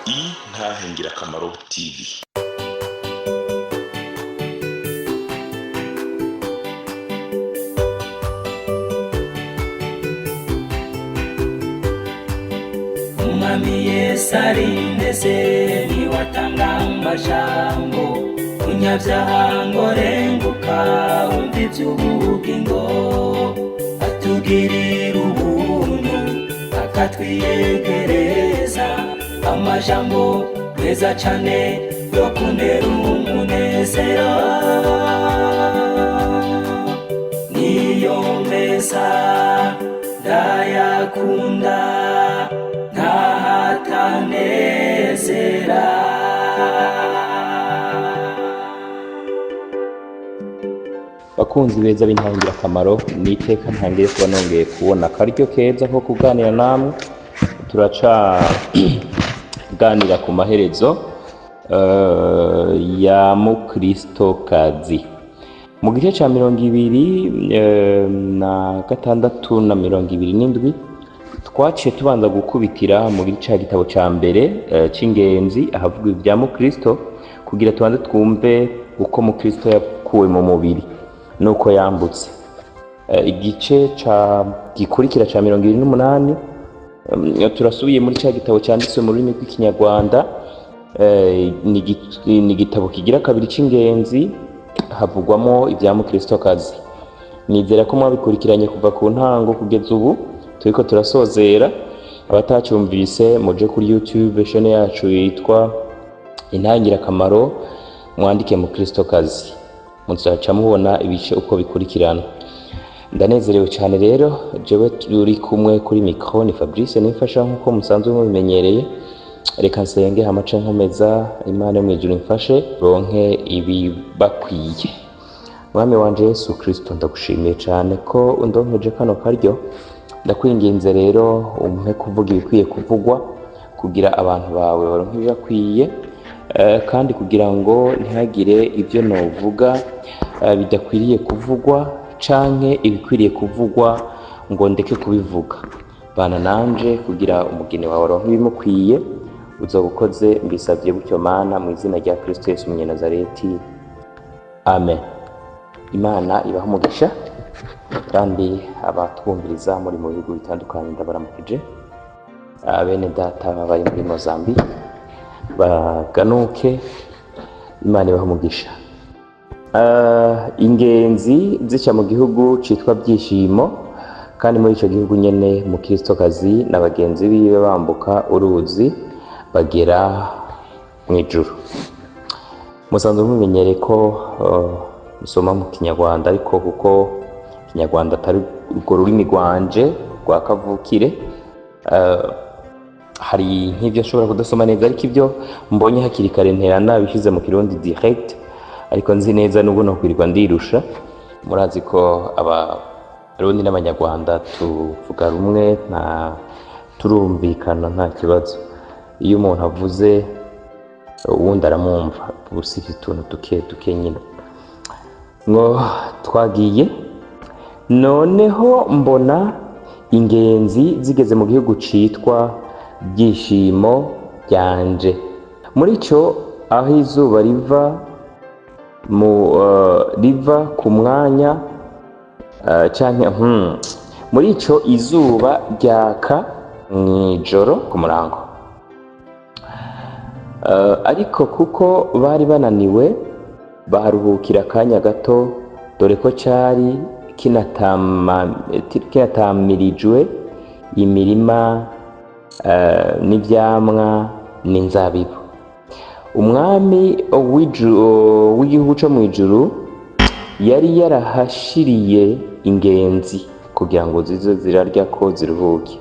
Intahe Ngirakamaro TV. Umwami Yesu arindeze niwatanga amajambo umunyabyaha ngo renguka umva iby'ubugingo atugirira ubuntu akatwiyegereza amajambo meza cyane yo kunera umunezero niyo meza ndayakunda ntahatanezera. Bakunzi beza b'Intahe Ngirakamaro, n'iteka ntangiye kuba nongeye kubona akaryo keza ko kuganira namwe. Turacaganira ku maherezo ya Mukristokazi mu gice ca 26 na 27. Twaciye tubanza gukubitira mu gice gitabo ca mbere c'ingenzi ahavuga ibya Mukristo, kugira tubanze twumve uko Mukristo yakuwe mu mubiri nuko yambutse. Igice gikurikira ca 28 turasubiye muri ca gitabo cyanditswe mu rurimi rw'ikinyarwanda. Ni igitabo kigira kabiri c'ingenzi havugwamo ibya Mukristokazi. Nizera ko mwabikurikiranye kuva ku ntango kugeza ubu. Turiko turasozera. Abatacyumvise muje kuri YouTube channel yacu yitwa Intahe Ngirakamaro, mwandike Mukristokazi, muzaca mubona ibice uko bikurikirana. Ndanezerewe cyane rero, jewe turi kumwe kuri micro ni Fabrice nimfasha nkuko musanzwe mubimenyereye. Reka nsenge hamace nkomeza Imana mu ijuru imfashe ronke ibibakwiye. Mwami wanje Yesu Kristo, ndagushimiye cyane ko undonkeje kano karyo. Ndakwinginze rero umpe kuvuga ibikwiye kuvugwa kugira abantu bawe baronke ibibakwiye, kandi kugira ngo ntihagire ibyo novuga bidakwiriye kuvugwa canke ibikwiriye kuvugwa ngo ndeke kubivuga. Bana nanje kugira umugeni wawe aronke ibimukwiye. Uzobukoze mbisavye gutyo Mana, mu izina rya Kristo Yesu Umunyenazareti, amen. Imana ibaha umugisha, kandi abatwumviriza muri mu bihugu bitandukanye ndabaramukije. Bene data bari muri Mozambique baganuke, Imana ibaha umugisha. Ingenzi zica mu gihugu citwa Byishimo, kandi muri ico gihugu nyene Mukristokazi n'abagenzi biwe bambuka uruzi bagera mu ijuru. Musanzwe mumenyere ko musoma mu Kinyarwanda, ariko kuko Kinyarwanda atari urwo rurimi rwanje rwa kavukire, hari nk'ibyo ashobora kudasoma neza, ariko ibyo mbonye hakiri kare nterana bishize mu Kirundi direct. Ariko nzi neza n'ubu no kwirirwa ndirusha. Murazi ko Abarundi n'Abanyarwanda tuvuga rumwe, turumvikana nta kibazo. Iyo umuntu avuze uwundi aramwumva, usibye utuntu duke nyine. Ngo twagiye noneho mbona ingenzi zigeze mu gihugu citwa Byishimo byanje. Muri cyo aho izuba riva ku mwanya canke muri ico izuba ryaka mw'ijoro ku murango. Ariko kuko bari bananiwe baruhukira akanya gato, dore ko cari kinatamirijwe imirima n'ivyamwa n'inzabibu. Umwami w'igihugu co mw'ijuru yari yarahashiriye ingenzi kugira ngo zize zirarya ko ziruhuke.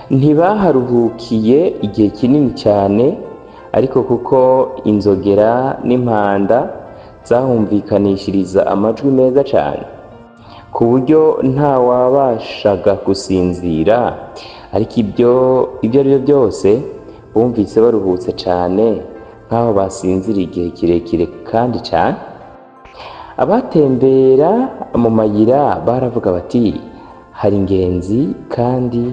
Ntibaharuhukiye igihe kinini cyane, ariko kuko inzogera n'impanda zahumvikanishiriza amajwi meza cyane ku buryo nta wabashaga gusinzira. Ariko ibyo ari byo byose bumvise baruhutse cyane, nk'aho basinzira igihe kirekire kandi cyane. Abatembera mu mayira baravuga bati, hari ingenzi kandi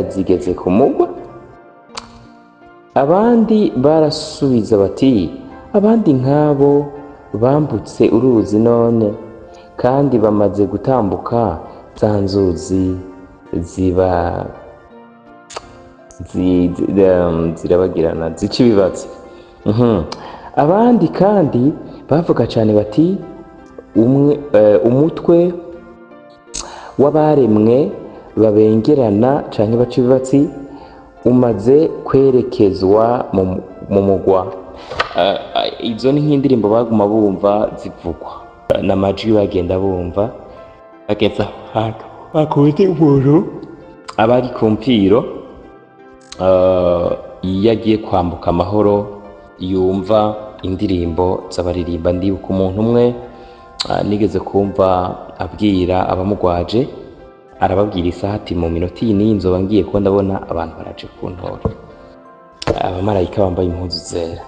zigeze ku mugwa. abandi barasubiza bati abandi nk'abo bambutse uruzi none kandi bamaze gutambuka za nzuzi zirabagirana zica ibibatsi. Abandi kandi bavuga cyane bati umutwe w'abaremwe babengerana canke baca ibibatsi umaze kwerekezwa mu mugwa. Izo ni nk'indirimbo baguma bumva zivugwa n'amajwi bagenda bumva bageza ahantu bakubita umuntu abari ku mpfiro iyo agiye kwambuka amahoro yumva indirimbo z'abaririmba. Ndibuka umuntu umwe nigeze kumva abwira abamugwaje, arababwira isaha ati mu minota iyi n'iyi nzoba ngiye ko ndabona abantu baraje kuntora, abamarayika bambaye impuzu zera.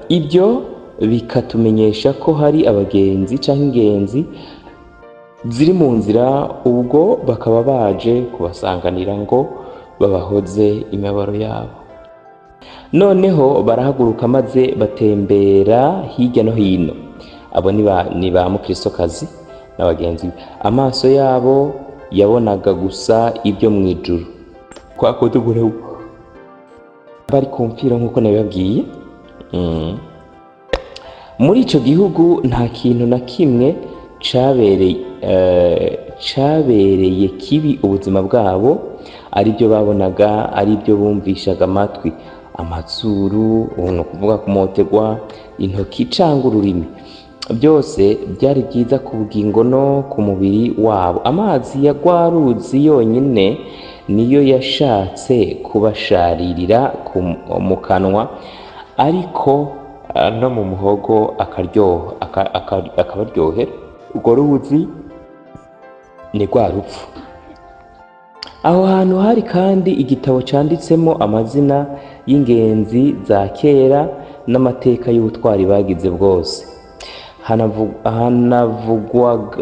Ibyo bikatumenyesha ko hari abagenzi canke ingenzi ziri mu nzira, ubwo bakaba baje kubasanganira ngo babahoze imibabaro yabo. Noneho barahaguruka maze batembera hirya no hino. Abo ni ba mukristokazi n'abagenzi. Amaso yabo yabonaga gusa ibyo mu ijuru, kwa kutugure bari ku mpfiro nk'uko nabibabwiye. Muri ico gihugu nta kintu na kimwe cabereye kibi ubuzima bwabo, ari byo babonaga, ari byo bumvishaga amatwi, amazuru, no kuvuga kumotegwa, intoki canga ururimi, byose byari byiza ku bugingo no ku mubiri wabo. Amazi ya rwa ruzi yonyine niyo yashatse kubasharirira mu kanwa, ariko no mu muhogo akabaryohera. Urwo ruzi ni rwa rupfu. Aho hantu hari kandi igitabo canditsemo amazina y'ingenzi za kera n'amateka y'ubutwari bagize bwose.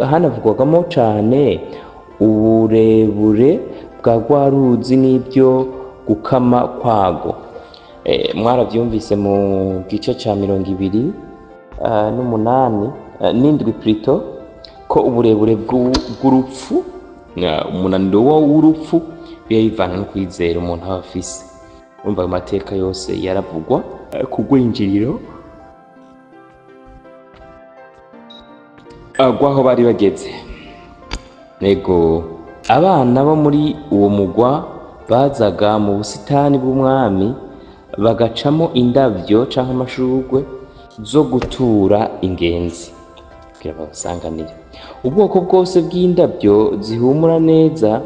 Hanavugwagamo cane uburebure bwa rwa ruzi n'ibyo gukama kwago. Mwaravyumvise mu gice ca 28 Plito ko uburebure bw'urupfu, umunaniro w'urupfu bivana no kwizera umuntu aba afise. Urumva ayo mateka yose yaravugwa ku rwinjiriro rw'aho bari bageze. Nego abana bo muri uwo mugwa bazaga mu busitani bw'umwami bagacamo indavyo canke amashurwe zo gutura ingenzi kugira babasanganire. Ubwoko bwose bw'indavyo zihumura neza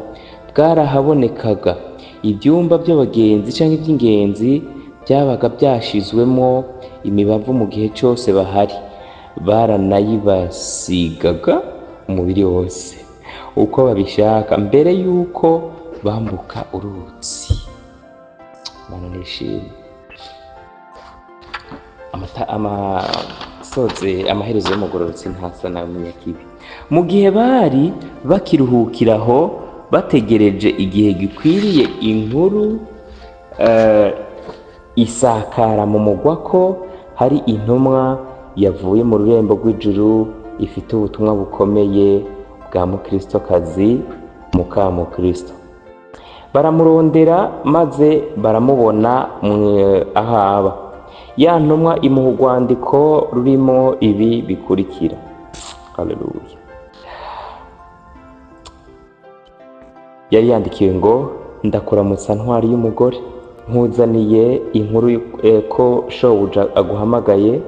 bwarahabonekaga. Ibyumba by'abagenzi canke iby'ingenzi byabaga byashizwemo imibavu mu gihe cyose bahari. Baranayibasigaga umubiri wose uko babishaka mbere yuko bambuka uruzi. Mana nishimye. Amaherezo y'umugororotsi ntasa na munyakibi. Mu gihe bari bakiruhukiraho bategereje igihe gikwiriye, inkuru isakara mu mugwa ko hari intumwa yavuye mu rurembo rw'ijuru ifite ubutumwa bukomeye bwa mukristokazi mukamukristo. Baramurondera maze baramubona ahaba. Ya ntumwa imuha urwandiko rurimo ibi bikurikira. Haleluya. Yari yandikiwe ngo ndakuramutsa ntwari y'umugore, nkuzaniye inkuru ko shobuja aguhamagaye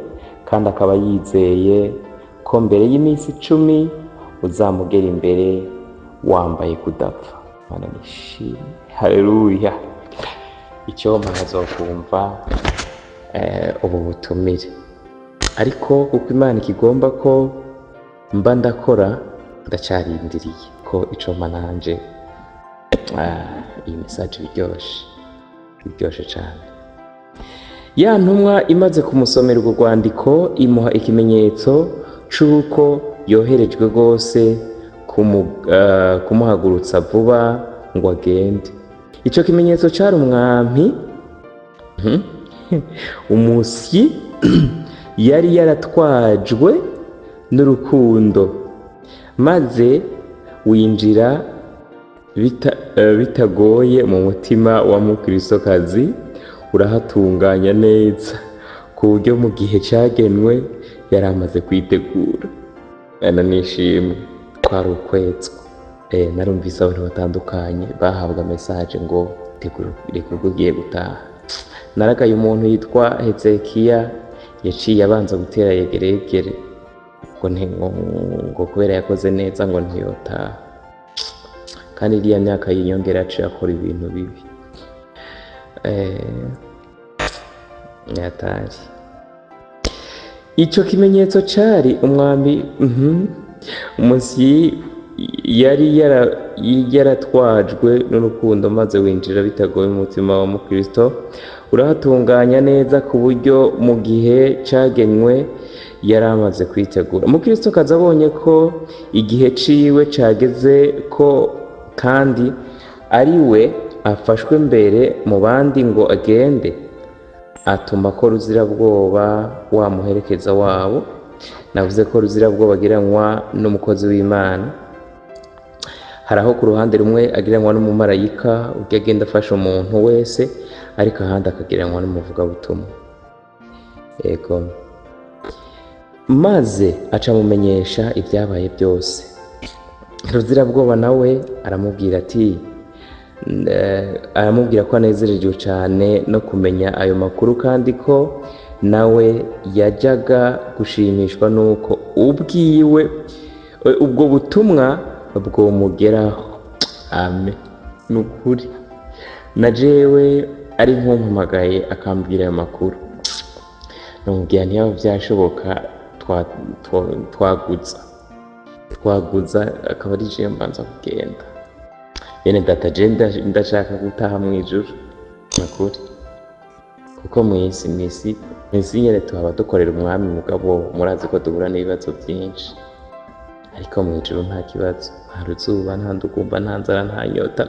kandi akaba yizeye ko mbere y'iminsi 10 uzamugera imbere wambaye kudapfa. Mana nishimye. Haleluya. Icyo mpazokumva ubu butumire, ariko kuko Imana ikigomba ko mba ndakora, ndacarindiriye ko ico mananje iyi message biryoshe cyane. Ya ntumwa imaze kumusomera urwo rwandiko imuha ikimenyetso c'uko yoherejwe rwose kumuhagurutsa vuba ngo agende. Ico kimenyetso cari umwami umusyi yari yaratwajwe n'urukundo, maze winjira bitagoye mu mutima wa mukristokazi, urahatunganya neza ku buryo mu gihe cyagenwe yari amaze kwitegura. Nishimwe twari ukwezwa. Narumvise abantu batandukanye bahabwa message ngo reka ugiye gutaha. Naragaye umuntu yitwa Hezekiya yaciye abanza gutera yegeregere ngo kubera yakoze neza ngo ntiyotaha, kandi iriya myaka y'inyongera yaciye akora ibintu bibi. Nyatari ico kimenyetso cari umwami umusyi yari yaratwajwe n'urukundo, maze winjira bitagoye mu mutima wa mukristo, urahatunganya neza ku buryo mu gihe cyagenwe yari amaze kwitegura. Mukristo kaza abonye ko igihe ciwe cageze ko kandi ari we afashwe mbere mu bandi ngo agende, atuma ko Ruzirabwoba wamuherekeza wabo. Navuze ko Ruzirabwoba agiranwa n'umukozi w'Imana. Hari aho ku ruhande rumwe agiranwa n'umumarayika ubwo agenda afasha umuntu wese, ariko ahandi akagiranwa n'umuvugabutumwa. Yego, maze aca mumenyesha ibyabaye byose. Ruzirabwoba nawe aramubwira ko anezerejwe cyane no kumenya ayo makuru, kandi ko nawe yajyaga gushimishwa nuko ubwiwe ubwo butumwa bwomugeraho. Amen. Nukuri na jewe ari nkumpamagaye akambwira ayo makuru, namubwira ntiyaba byashoboka twaguza akaba ari je mbanza kugenda. Bene data je ndashaka gutaha mu ijuru nakuri, kuko mwisi nyene tuhaba dukorera umwami, mugabo murazi ko duhura n'ibibazo byinshi, ariko mu ijuru nta kibazo, nta ruzuba, nta ndugumba, nta nzara, nta nyota.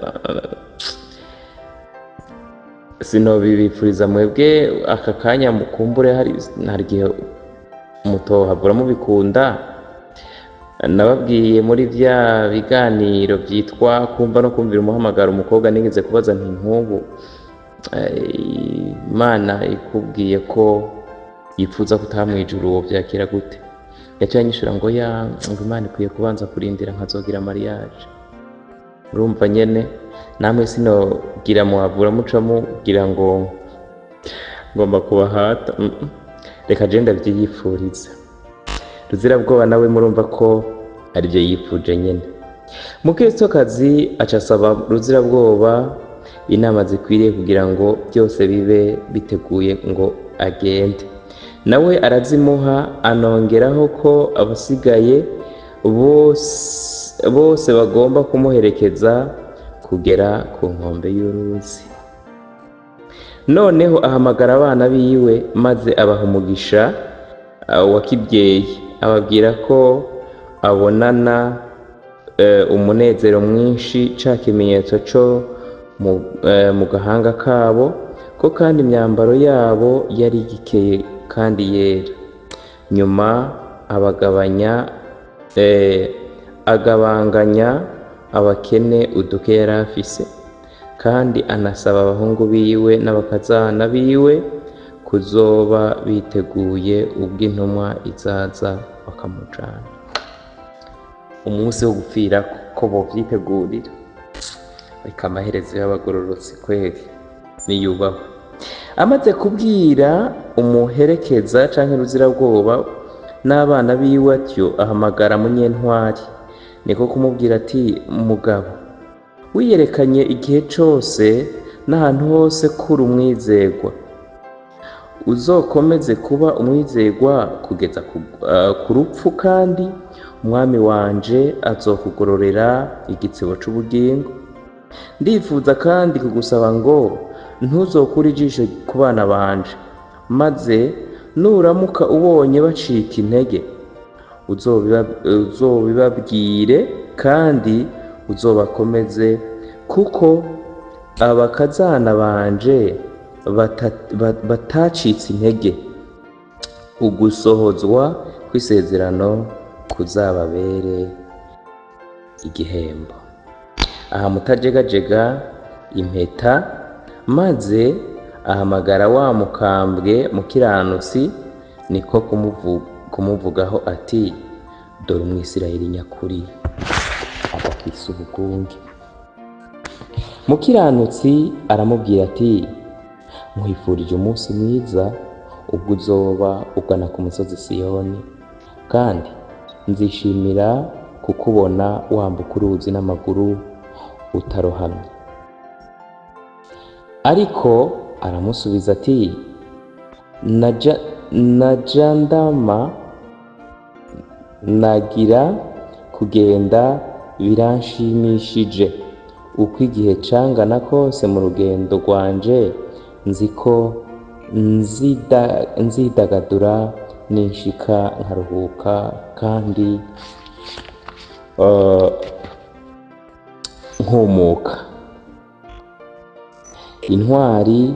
Sinobibifuriza mwebwe aka kanya mukumbure hari igihe mutohabura mubikunda. Nababwiye muri vya biganiro byitwa kumva no kumvira umuhamagaro umukobwa, nigeze kubaza nti nk'ubu Imana ikubwiye ko yifuza gutaha mu ijuru wo byakira gute? Yaciye anyishura ngo Imana ikwiye kubanza kurindira nkazogira mariage. Urumva nyene namwe sinogira muhavura mucamo kugira ngo ngomba kubahata. Reka je ndavyiyifuriza. Ruzirabwoba nawe murumva ko ari byo yifuje nyene. Mukristokazi aca asaba Ruzirabwoba inama zikwiriye kugira ngo byose bibe biteguye ngo agende. Nawe arazimuha, anongeraho ko abasigaye bose bagomba kumuherekeza kugera ku nkombe y'uruzi. Noneho ahamagara abana biwe maze abaha umugisha wa kibyeyi, ababwira ko abonana umunezero mwinshi, ca kimenyetso co mu gahanga kabo, ko kandi imyambaro yabo yari igikeye kandi yera. Nyuma agabanganya abakene uduke yari afise, kandi anasaba abahungu biwe n'abakazana biwe kuzoba biteguye ubwo intumwa izaza bakamujana. Umunsi wo gupfira ko bovyitegurira, ariko amaherezo y'abagororotsi kweri niyubahwa. Amaze kubwira umuherekeza canke Ruzirabwoba n'abana biwe atyo, ahamagara Munyentwari, niko kumubwira ati mugabo, wiyerekanye igihe cose n'ahantu hose kuri umwizerwa, uzokomeze kuba umwizerwa kugeza ku rupfu, kandi umwami wanje azokugororera igitsebo c'ubugingo. Ndifuza kandi kugusaba ngo ntuzokure ijisho ku bana banje, maze nuramuka ubonye bacika intege uzobibabwire kandi uzobakomeze, kuko abakazana banje batacitse intege, ugusohozwa kw'isezerano kuzababere igihembo. Aha mutajegajega impeta, maze ahamagara wa mukambwe mukiranutsi, niko kumuvugaho ati, dore umwisirayeli nyakuri adafise ubugunge. Mukiranutsi aramubwira ati, nkwifurije umunsi mwiza ubwo uzoba ugana ku musozi Siyoni, kandi nzishimira kukubona wambuka uruzi n'amaguru utarohamye. Ariko aramusubiza ati, najandama nagira kugenda biranshimishije, uko igihe cangana kose mu rugendo rwanje nziko nzidagadura ninshika nkaruhuka kandi nkumuka. Intwari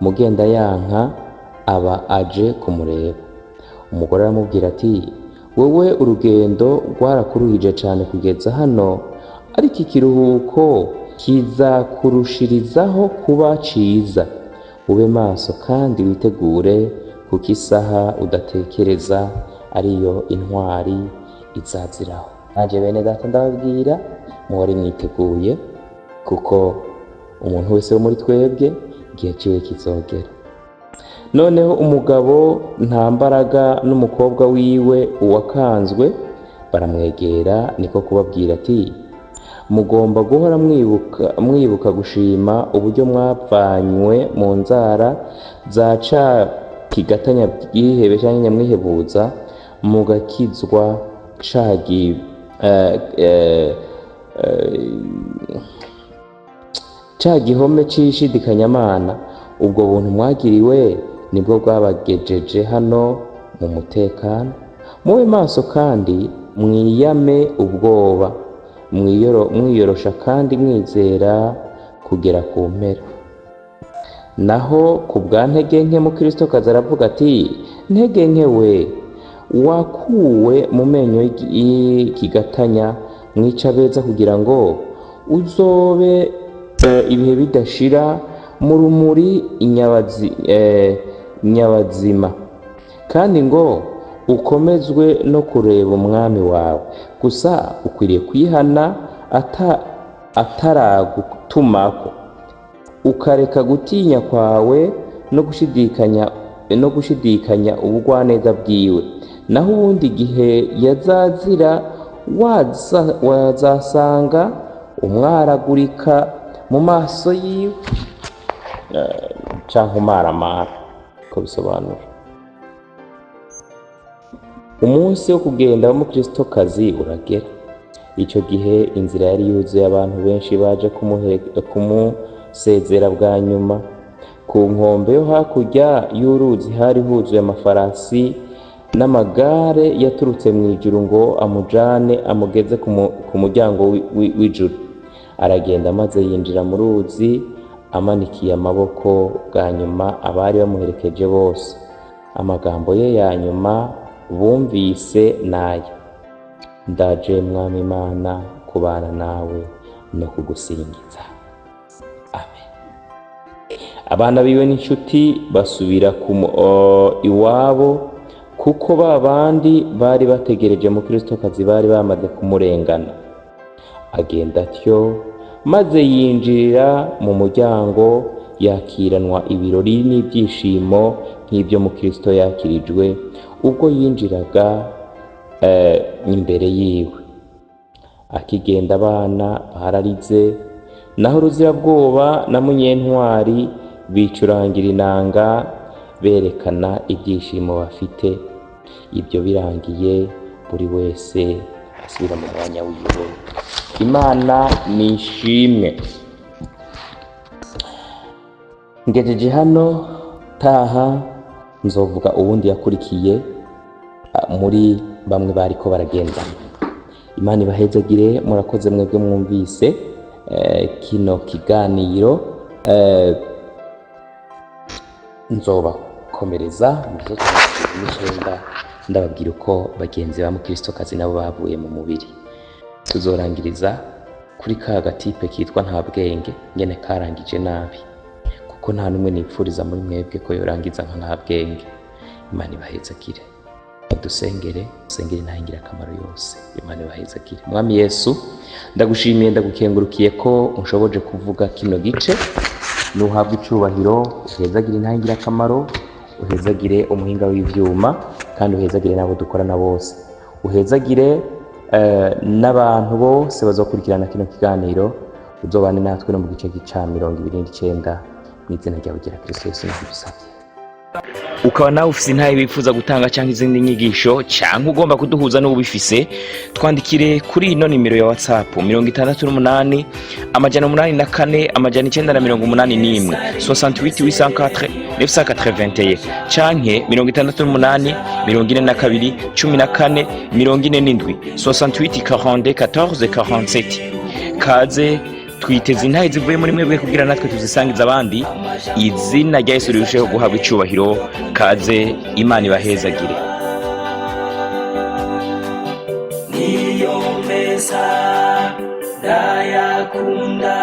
mugenda yanka aba aje kumureba. Umugore aramubwira ati, wewe urugendo rwarakuruhije cane kugeza hano, ariko ikiruhuko kizakurushirizaho kuba ciza. Ube maso kandi witegure, kuko isaha udatekereza ariyo intwari izaziraho. Naje bene data ndababwira, muhore mwiteguye, kuko umuntu wese wo muri twebwe igihe ciwe kizogera. Noneho umugabo nta mbaraga n'umukobwa wiwe uwakanzwe baramwegera, niko kubabwira ati, mugomba guhora mwibuka gushima uburyo mwavanywe mu nzara za ca kigatanya bwihebe canke nyamwihebuza, mugakizwa ca gihome c'ishidikanyamana. Ubwo buntu mwagiriwe nibwo bwabagejeje hano mu mutekano. Mube maso kandi mwiyame ubwoba, mwiyorosha kandi mwizera kugera ku mpera. Naho ku bwa ntege nke Mukristokazi aravuga ati, ntege nke we, wakuwe mu menyo y'ikigatanya mwica beza, kugira ngo uzobe ibihe bidashira mu rumuri nyabazima, kandi ngo ukomezwe no kureba umwami wawe. Gusa ukwiriye kwihana ataragutumako, ukareka gutinya kwawe no gushidikanya ubugwaneza bwiwe. Naho ubundi gihe yazazira wazasanga umwaragurika mu maso yiwe, canke umaramara ko bisobanura. Umunsi wo kugenda w'umukristokazi uragera. Ico gihe inzira yari yuzuye abantu benshi baje kumusezera bwa nyuma. Ku nkombe yo hakurya y'uruzi hari huzuye amafarasi n'amagare yaturutse mu ijuru ngo amujane amugeze ku muryango w'ijuru. Aragenda maze yinjira mu ruzi amanikiye amaboko bwa nyuma abari bamuherekeje bose. Amagambo ye ya nyuma bumvise naya: ndaje mwami Imana kubana nawe no kugusingiza. Amen. Abana biwe n'inshuti basubira iwabo, kuko babandi bari bategereje Mukristokazi bari bamaze kumurengana. Agenda atyo, maze yinjirira mu muryango, yakiranwa ibirori n'ibyishimo nk'ibyo Mukristo yakirijwe ubwo yinjiraga imbere yiwe. Akigenda abana bararize, naho Ruzirabwoba na Munyentwari bicurangira inanga berekana ibyishimo bafite. Ibyo birangiye, buri wese asubira mu mwanya wiwe. Imana nishimwe. Ngejeje hano, taha nzovuga uwundi yakurikiye muri bamwe bariko baragendana. Imana ibahezagire, murakoze mwebwe mwumvise kino kiganiro nzobakomereza mu gihe cy'icenda ndababwira uko bagenzi ba mukristokazi nabo bavuye mu mubiri. Tuzorangiriza kuri ka gatipe kitwa nta bwenge nyene karangije nabi, kuko nta numwe nipfuriza muri mwebwe ko yorangiza nka nta bwenge. Imana ibahezagire. Dusengere ntahingira akamaro yose. Imana ibahezagire. Mwami Yesu, ndagushimiye ndagukengurukiye ko unshoboje kuvuga kino gice. Nuhabwa icubahiro, uhezagire ntahingira akamaro, uhezagire umuhinga w'ivyuma, kandi uhezagire nabo dukorana bose. Uhezagire n'abantu bose bazokurikirana kino kiganiro, uzobane natwe no mu gice ca 29 mw'izina ryawe gira Kristo Yesu ndabisabye. Ukaba nawe ufise intaye bifuza gutanga cyangwa izindi nyigisho cyangwa ugomba kuduhuza n'ubifise, twandikire kuri ino nimero ya WhatsApp 68 884 981 68 804 981 canke 68 42 14 47 68 42 14 47. Kaze twiteze intahe zivuye muri mwebwe kugira natwe tuzisangiza abandi. Izina rya Yesu rirusheho guhabwa icubahiro. Kaze, Imana ibahezagire. Niyo meza ndayakunda.